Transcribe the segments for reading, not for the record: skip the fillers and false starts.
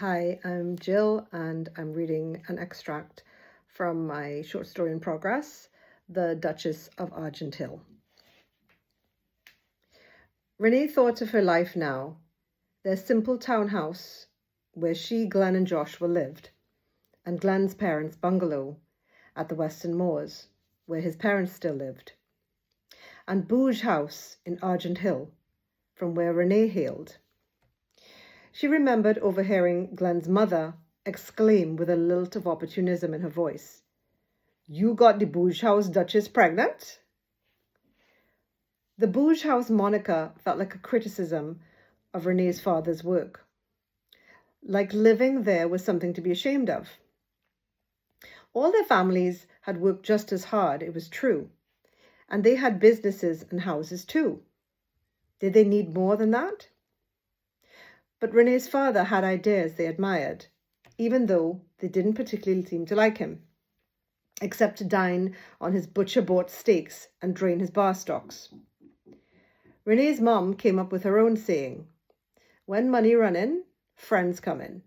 Hi, I'm Jill, and I'm reading an extract from my short story in progress, The Duchess of Argent Hill. Renee thought of her life now, their simple townhouse where she, Glenn, and Joshua lived, and Glenn's parents' bungalow at the Western Moors, where his parents still lived, and Bouge House in Argent Hill, from where Renee hailed. She remembered overhearing Glenn's mother exclaim with a lilt of opportunism in her voice, "You got the Bouge House Duchess pregnant?" The Bouge House moniker felt like a criticism of Renee's father's work. Like living there was something to be ashamed of. All their families had worked just as hard, it was true, and they had businesses and houses too. Did they need more than that? But Renee's father had ideas they admired, even though they didn't particularly seem to like him, except to dine on his butcher-bought steaks and drain his bar stocks. Renee's mom came up with her own saying, "When money run in, friends come in."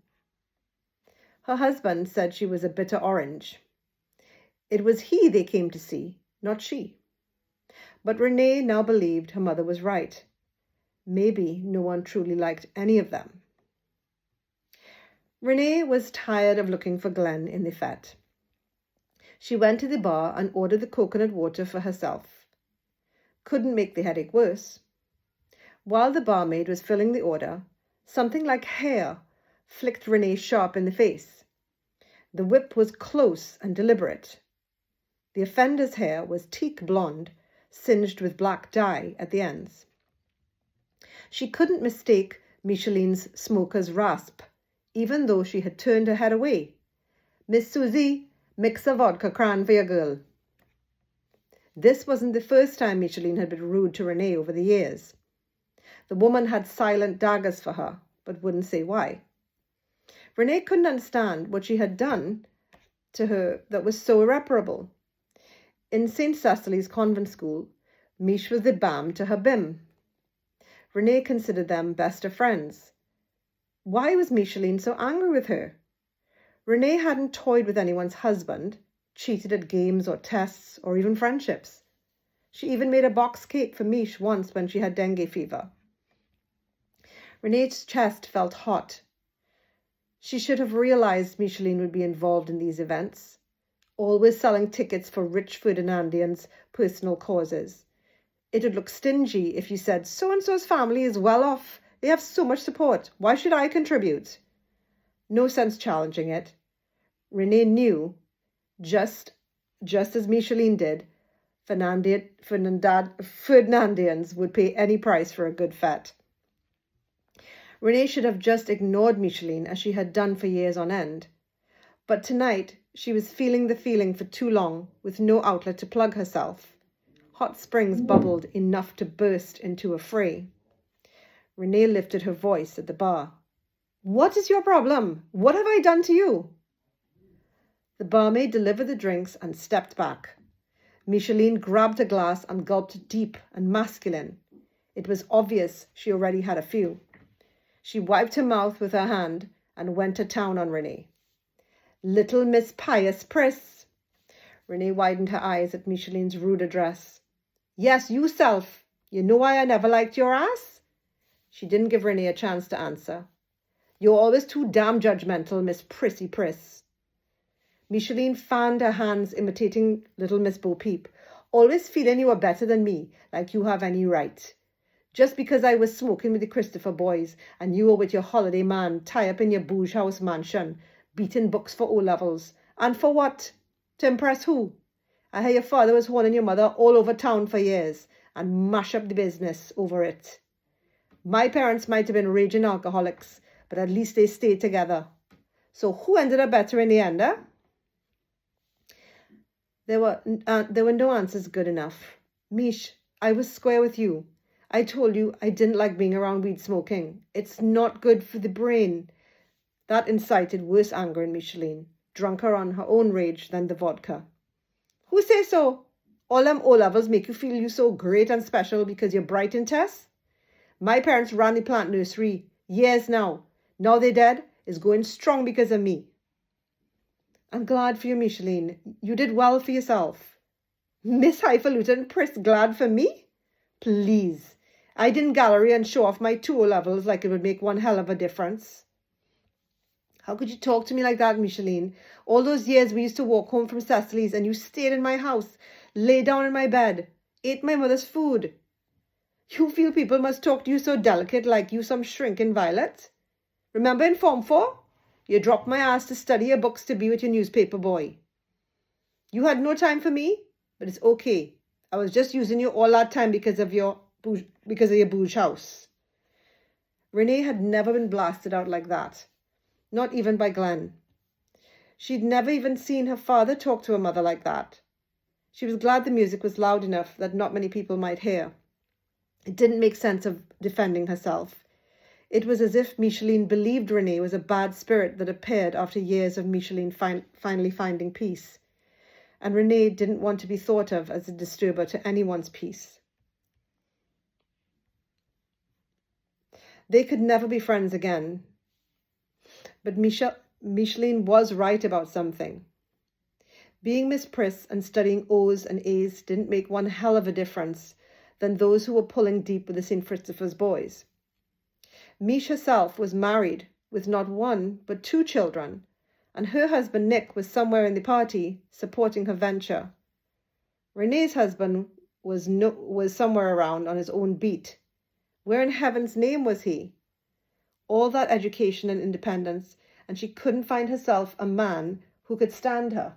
Her husband said she was a bitter orange. It was he they came to see, not she. But Renee now believed her mother was right. Maybe no one truly liked any of them. Renee was tired of looking for Glenn in the fete. She went to the bar and ordered the coconut water for herself. Couldn't make the headache worse. While the barmaid was filling the order, something like hair flicked Renee sharp in the face. The whip was close and deliberate. The offender's hair was teak blonde, singed with black dye at the ends. She couldn't mistake Micheline's smoker's rasp, even though she had turned her head away. "Miss Susie, mix a vodka cran for your girl." This wasn't the first time Micheline had been rude to Renee over the years. The woman had silent daggers for her, but wouldn't say why. Renee couldn't understand what she had done to her that was so irreparable. In St. Cecily's convent school, Miche was the bam to her bim. Renee considered them best of friends. Why was Micheline so angry with her? Renee hadn't toyed with anyone's husband, cheated at games or tests or even friendships. She even made a box cake for Miche once when she had dengue fever. Renee's chest felt hot. She should have realized Micheline would be involved in these events, always selling tickets for rich Ferdinandians' personal causes. It would look stingy if you said, "So-and-so's family is well off. They have so much support. Why should I contribute?" No sense challenging it. Renee knew, just as Micheline did, Ferdinandians would pay any price for a good fete. Renee should have just ignored Micheline as she had done for years on end. But tonight, she was feeling the feeling for too long, with no outlet to plug herself. Hot springs bubbled enough to burst into a fray. Renee lifted her voice at the bar. "What is your problem? What have I done to you?" The barmaid delivered the drinks and stepped back. Micheline grabbed a glass and gulped deep and masculine. It was obvious she already had a few. She wiped her mouth with her hand and went to town on Renee. "Little Miss Pious Priss." Renee widened her eyes at Micheline's rude address. "Yes, you self. You know why I never liked your ass?" She didn't give Renee a chance to answer. "You're always too damn judgmental, Miss Prissy Priss." Micheline fanned her hands, imitating little Miss Bo Peep. "Always feeling you are better than me, like you have any right. Just because I was smoking with the Christopher boys and you were with your holiday man tie up in your Bouge House mansion, beating books for O-levels. And for what? To impress who? I hear your father was horning your mother all over town for years and mash up the business over it. My parents might have been raging alcoholics, but at least they stayed together. So who ended up better in the end, eh?" There were no answers good enough. "Miche, I was square with you. I told you I didn't like being around weed smoking. It's not good for the brain." That incited worse anger in Micheline, drunker on her own rage than the vodka. "Who say so? All them O-levels make you feel you so great and special because you're bright in tests? My parents ran the plant nursery years now. Now they dead, is going strong because of me. I'm glad for you, Micheline. You did well for yourself. Miss Highfalutin Priss glad for me? Please. I didn't gallery and show off my 2 levels like it would make one hell of a difference. How could you talk to me like that, Micheline? All those years we used to walk home from Cecily's and you stayed in my house, lay down in my bed, ate my mother's food. You feel people must talk to you so delicate like you some shrinking violet? Remember in Form 4? You dropped my ass to study your books to be with your newspaper boy. You had no time for me, but it's okay. I was just using you all that time because of your bouge house. Renee had never been blasted out like that. Not even by Glenn. She'd never even seen her father talk to her mother like that. She was glad the music was loud enough that not many people might hear. It didn't make sense of defending herself. It was as if Micheline believed Renee was a bad spirit that appeared after years of Micheline finally finding peace. And Renee didn't want to be thought of as a disturber to anyone's peace. They could never be friends again. But Micheline was right about something. Being Miss Priss and studying O's and A's didn't make one hell of a difference than those who were pulling deep with the St. Christopher's boys. Miche herself was married with not 1 but 2 children, and her husband Nick was somewhere in the party supporting her venture. Renee's husband was somewhere around on his own beat. Where in heaven's name was he? All that education and independence, and she couldn't find herself a man who could stand her.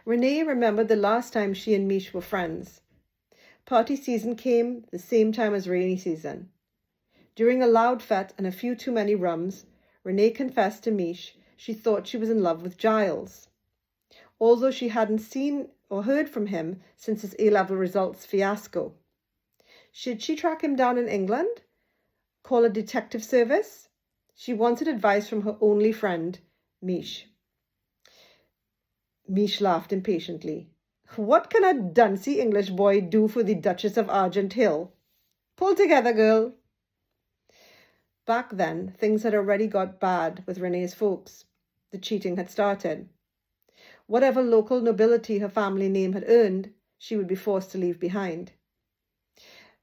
Renee remembered the last time she and Miche were friends. Party season came the same time as rainy season. During a loud fete and a few too many rums, Renee confessed to Miche she thought she was in love with Giles. Although she hadn't seen or heard from him since his A-level results fiasco. Should she track him down in England? Call a detective service? She wanted advice from her only friend, Miche. Miche laughed impatiently. What can a duncy English boy do for the Duchess of Argent Hill? Pull together, girl. Back then, things had already got bad with Renee's folks. The cheating had started. Whatever local nobility her family name had earned, she would be forced to leave behind.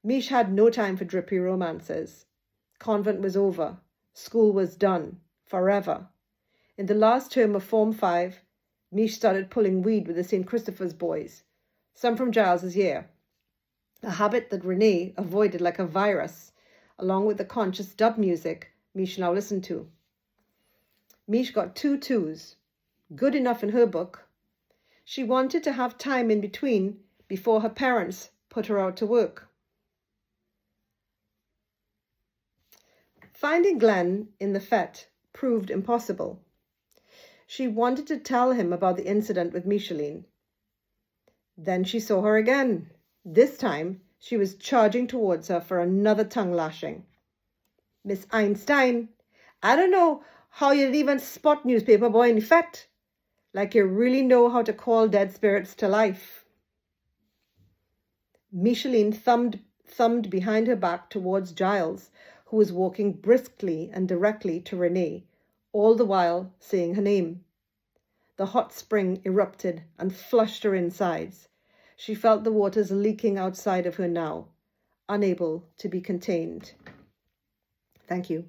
Miche had no time for drippy romances. Convent was over. School was done. Forever. In the last term of Form 5, Miche started pulling weed with the St. Christopher's boys, some from Giles's year, a habit that Renee avoided like a virus, along with the conscious dub music Miche now listened to. Miche got 2 2s, good enough in her book. She wanted to have time in between before her parents put her out to work. Finding Glenn in the fete proved impossible. She wanted to tell him about the incident with Micheline. Then she saw her again. This time, she was charging towards her for another tongue lashing. Miss Einstein, I don't know how you'd even spot newspaper boy in fete. Like you really know how to call dead spirits to life. Micheline thumbed behind her back towards Giles, who was walking briskly and directly to Renee, all the while saying her name. The hot spring erupted and flushed her insides. She felt the waters leaking outside of her now, unable to be contained. Thank you.